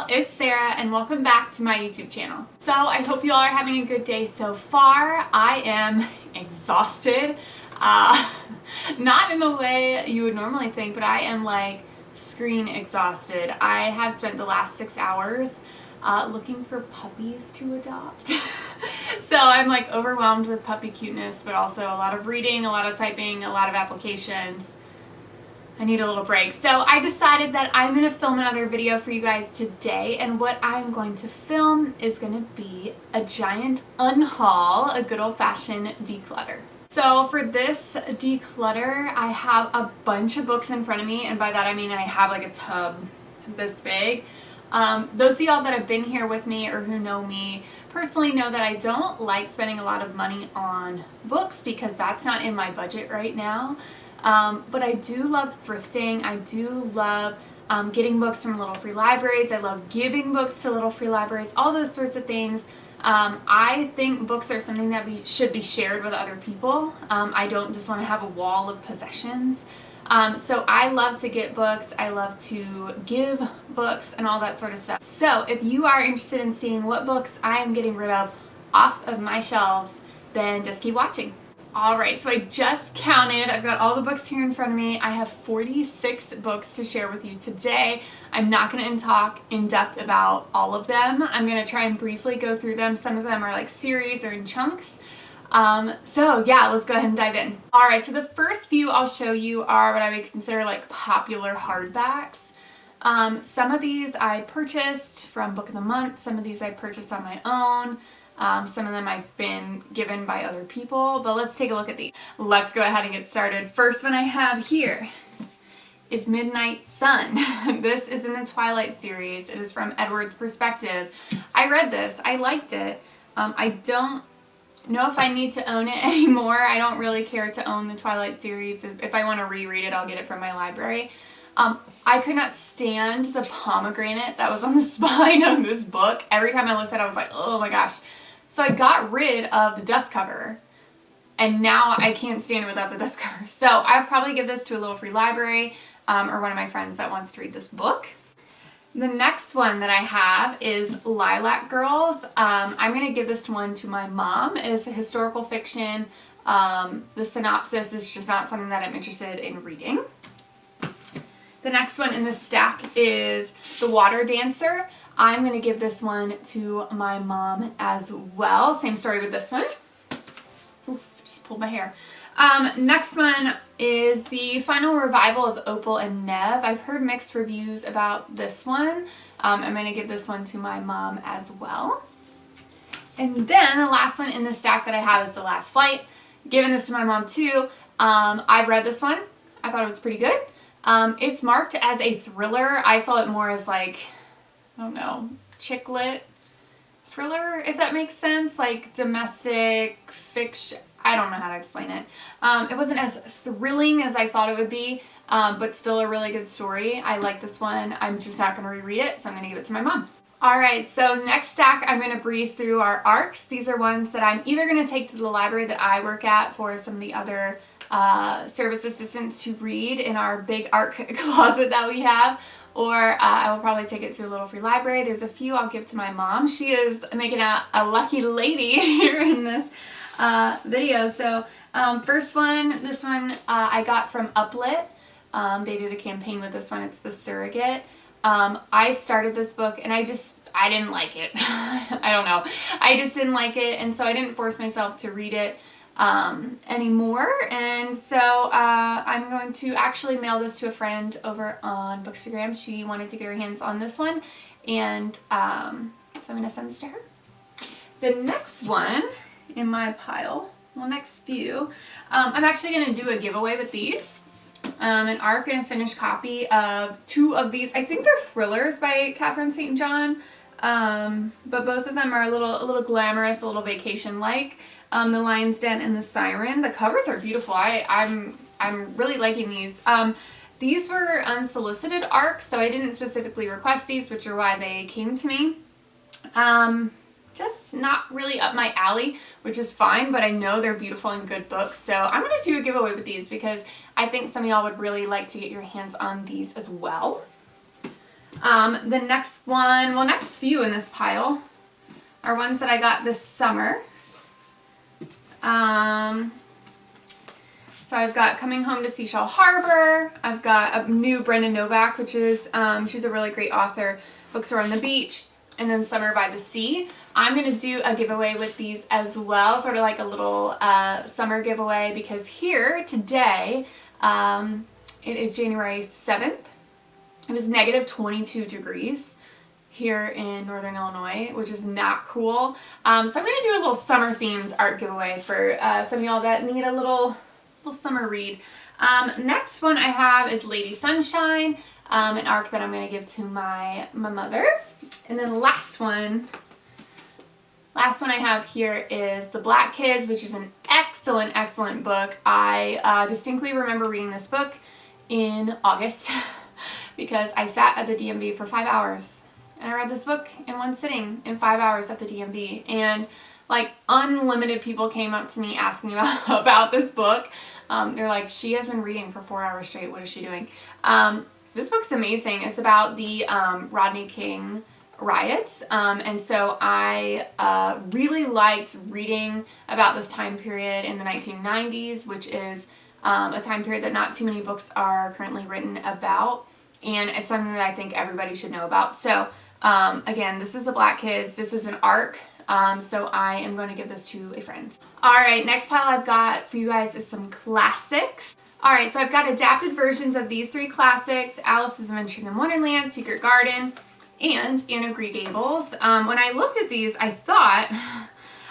y'all, it's Sarah and welcome back to my YouTube channel. So I hope you all are having a good day so far. I am exhausted, not in the way you would normally think, but I am like screen exhausted. I have spent the last 6 hours looking for puppies to adopt. So I'm like overwhelmed with puppy cuteness, but also a lot of reading, a lot of typing, a lot of applications. I need a little break. So I decided that I'm going to film another video for you guys today, and what I'm going to film is going to be a giant unhaul, a good old-fashioned declutter. So for this declutter, I have a bunch of books in front of me, and by that I mean I have like a tub this big. Those of y'all that have been here with me or who know me personally know that I don't like spending a lot of money on books because that's not in my budget right now. But I do love thrifting. I do love getting books from little free libraries. I love giving books to little free libraries, all those sorts of things. I think books are something that should be shared with other people. I don't just want to have a wall of possessions. So I love to get books. I love to give books and all that sort of stuff. So if you are interested in seeing what books I am getting rid of off of my shelves, then just keep watching. Alright, so I just counted. I've got all the books here in front of me. I have 46 books to share with you today. I'm not going to talk in depth about all of them. I'm going to try and briefly go through them. Some of them are like series or in chunks. So yeah, let's go ahead and dive in. Alright, so the first few I'll show you are what I would consider like popular hardbacks. Some of these I purchased from Book of the Month. Some of these I purchased on my own. Some of them I've been given by other people, but let's take a look at these. Let's go ahead and get started. First one I have here is Midnight Sun. This is in the Twilight series. It is from Edward's perspective. I read this. I liked it. I don't know if I need to own it anymore. I don't really care to own the Twilight series. If I want to reread it, I'll get it from my library. I could not stand the pomegranate that was on the spine of this book. Every time I looked at it, I was like, oh my gosh. So I got rid of the dust cover, and now I can't stand it without the dust cover. So I'll probably give this to a little free library or one of my friends that wants to read this book. The next one that I have is Lilac Girls. I'm going to give this one to my mom. It is a historical fiction. The synopsis is just not something that I'm interested in reading. The next one in the stack is The Water Dancer. I'm going to give this one to my mom as well. Same story with this one. Oof, just pulled my hair. Next one is the final revival of Opal and Nev. I've heard mixed reviews about this one. I'm going to give this one to my mom as well. And then the last one in the stack that I have is The Last Flight. Giving this to my mom too. I've read this one. I thought it was pretty good. It's marked as a thriller. I saw it more as like, I don't know, chick lit thriller, if that makes sense. Like domestic fiction. I don't know how to explain it. It wasn't as thrilling as I thought it would be, but still a really good story. I like this one. I'm just not going to reread it, so I'm going to give it to my mom. Alright, so next stack I'm going to breeze through our ARCs. These are ones that I'm either going to take to the library that I work at for some of the other service assistants to read in our big ARC closet that we have, or I will probably take it to a little free library. There's a few I'll give to my mom. She is making a lucky lady here in this video. So first one, this one I got from Uplit. They did a campaign with this one. It's The Surrogate. I started this book and I didn't like it. I don't know. I just didn't like it, and so I didn't force myself to read it anymore, and so I'm going to actually mail this to a friend over on Bookstagram. She wanted to get her hands on this one, and so I'm going to send this to her. The next one in my pile, well, next few, I'm actually going to do a giveaway with these. An ARC and a finished copy of 2 of these. I think they're thrillers by Catherine St. John, but both of them are a little glamorous, a little vacation-like. The Lion's Den and the Siren. The covers are beautiful. I'm really liking these. These were unsolicited ARCs, so I didn't specifically request these, which are why they came to me. Just not really up my alley, which is fine, but I know they're beautiful and good books, so I'm going to do a giveaway with these because I think some of y'all would really like to get your hands on these as well. The next one, well, next few in this pile are ones that I got this summer. So I've got Coming Home to Seashell Harbor. I've got a new Brendan Novak, which is, she's a really great author. Bookstore on the Beach, and then Summer by the Sea. I'm going to do a giveaway with these as well, sort of like a little summer giveaway, because here today, it is January 7th. It was negative 22 degrees here in Northern Illinois, which is not cool. So I'm going to do a little summer themed art giveaway for some of y'all that need a little summer read. Next one I have is Lady Sunshine, an arc that I'm going to give to my mother. And then the last one I have here is The Black Kids, which is an excellent, excellent book. I distinctly remember reading this book in August because I sat at the DMV for 5 hours. And I read this book in one sitting in 5 hours at the DMV. And like unlimited people came up to me asking me about this book. They're like, she has been reading for 4 hours straight. What is she doing? This book's amazing. It's about the Rodney King riots. And so I really liked reading about this time period in the 1990s, which is a time period that not too many books are currently written about. And it's something that I think everybody should know about. So again, this is The Black Kids. This is an arc. So I am going to give this to a friend. Alright, next pile I've got for you guys is some classics. Alright, so I've got adapted versions of these 3 classics: Alice's Adventures in Wonderland, Secret Garden, and Anne of Green Gables. When I looked at these, I thought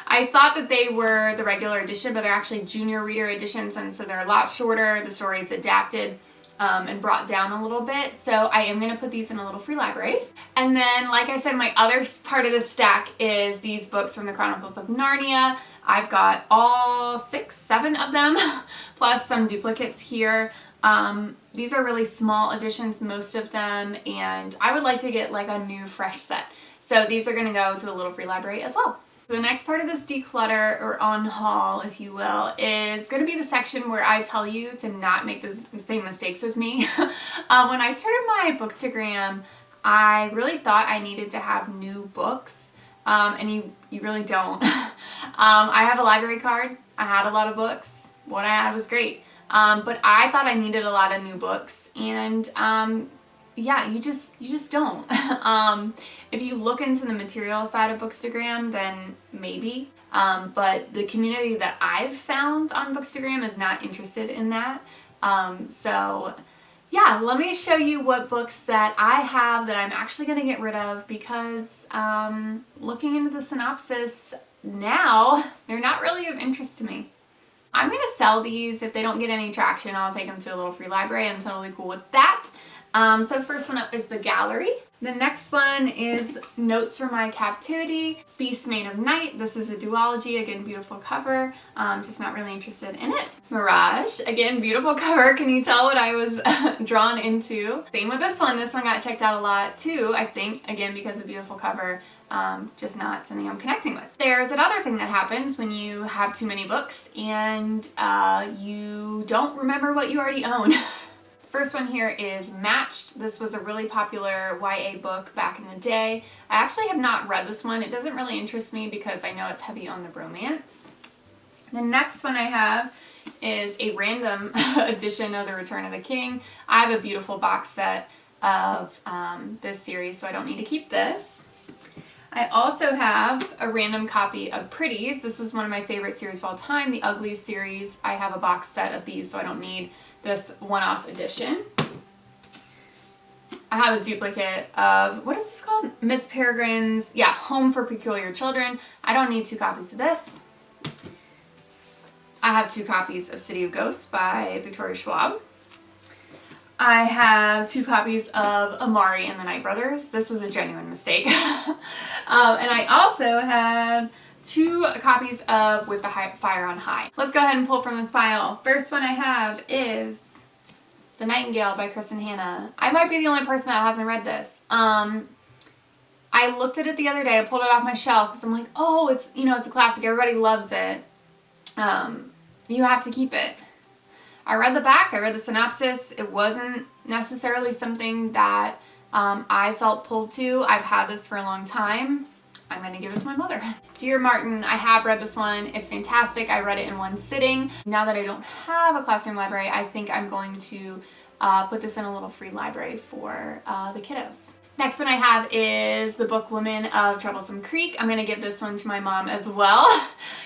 that they were the regular edition, but they're actually junior reader editions, and so they're a lot shorter. The story is adapted and brought down a little bit. So I am going to put these in a little free library. And then, like I said, my other part of the stack is these books from the Chronicles of Narnia. I've got all 6, 7 of them, plus some duplicates here. These are really small editions, most of them, and I would like to get like a new fresh set. So these are going to go to a little free library as well. The next part of this declutter, or on haul, if you will, is going to be the section where I tell you to not make the same mistakes as me. When I started my Bookstagram, I really thought I needed to have new books, and you really don't. I have a library card. I had a lot of books. What I had was great. But I thought I needed a lot of new books, and yeah, you just don't. If you look into the material side of Bookstagram, then maybe. But the community that I've found on Bookstagram is not interested in that. So yeah, let me show you what books that I have that I'm actually going to get rid of, because looking into the synopsis now, they're not really of interest to me. I'm going to sell these. If they don't get any traction, I'll take them to a little free library. I'm totally cool with that. So first one up is The Gallery. The next one is Notes from My Captivity, Beast Made of Night. This is a duology, again, beautiful cover. Just not really interested in it. Mirage, again, beautiful cover. Can you tell what I was drawn into? Same with this one. This one got checked out a lot too, I think, again, because of beautiful cover. Just not something I'm connecting with. There's another thing that happens when you have too many books and you don't remember what you already own. First one here is Matched. This was a really popular YA book back in the day. I actually have not read this one. It doesn't really interest me because I know it's heavy on the romance. The next one I have is a random edition of The Return of the King. I have a beautiful box set of this series, so I don't need to keep this. I also have a random copy of Pretties. This is one of my favorite series of all time, the Uglies series. I have a box set of these, so I don't need this one-off edition. I have a duplicate of, what is this called? Miss Peregrine's, yeah, Home for Peculiar Children. I don't need 2 copies of this. I have 2 copies of City of Ghosts by Victoria Schwab. I have 2 copies of Amari and the Night Brothers. This was a genuine mistake. And I also have 2 copies of With the Fire on High. Let's go ahead and pull from this pile. First one I have is The Nightingale by Kristen Hanna. I might be the only person that hasn't read this. I looked at it the other day. I pulled it off my shelf because I'm like, oh, it's, you know, it's a classic. Everybody loves it. You have to keep it. I read the back. I read the synopsis. It wasn't necessarily something that I felt pulled to. I've had this for a long time. I'm going to give it to my mother. Dear Martin, I have read this one. It's fantastic. I read it in one sitting. Now that I don't have a classroom library, I think I'm going to put this in a little free library for the kiddos. Next one I have is The Book Woman of Troublesome Creek. I'm going to give this one to my mom as well.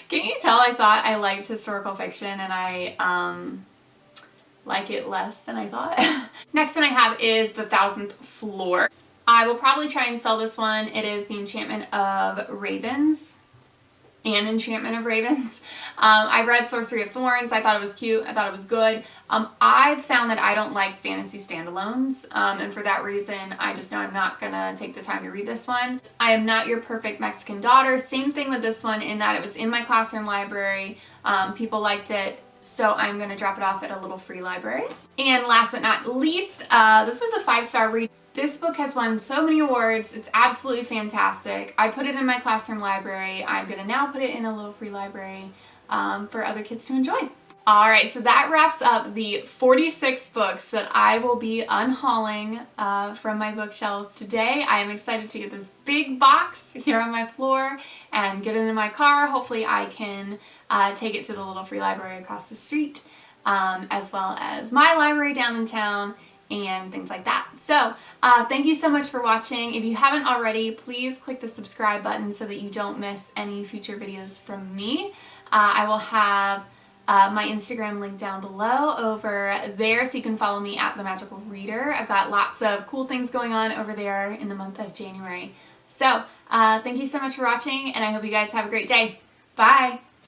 Can you tell I thought I liked historical fiction and I like it less than I thought? Next one I have is The Thousandth Floor. I will probably try and sell this one. It is The Enchantment of Ravens. An Enchantment of Ravens. I read Sorcery of Thorns. I thought it was cute. I thought it was good. I've found that I don't like fantasy standalones, and for that reason, I just know I'm not gonna take the time to read this one. I Am Not Your Perfect Mexican Daughter. Same thing with this one in that it was in my classroom library. People liked it, so I'm gonna drop it off at a little free library. And last but not least, this was a 5-star read. This book has won so many awards. It's absolutely fantastic. I put it in my classroom library. I'm going to now put it in a little free library for other kids to enjoy. Alright, so that wraps up the 46 books that I will be unhauling from my bookshelves today. I am excited to get this big box here on my floor and get it in my car. Hopefully I can take it to the little free library across the street, as well as my library down in town, and things like that. So thank you so much for watching. If you haven't already, please click the subscribe button so that you don't miss any future videos from me. I will have my Instagram link down below over there, so you can follow me at The Magical Reader. I've got lots of cool things going on over there in the month of January. So thank you so much for watching, and I hope you guys have a great day. Bye!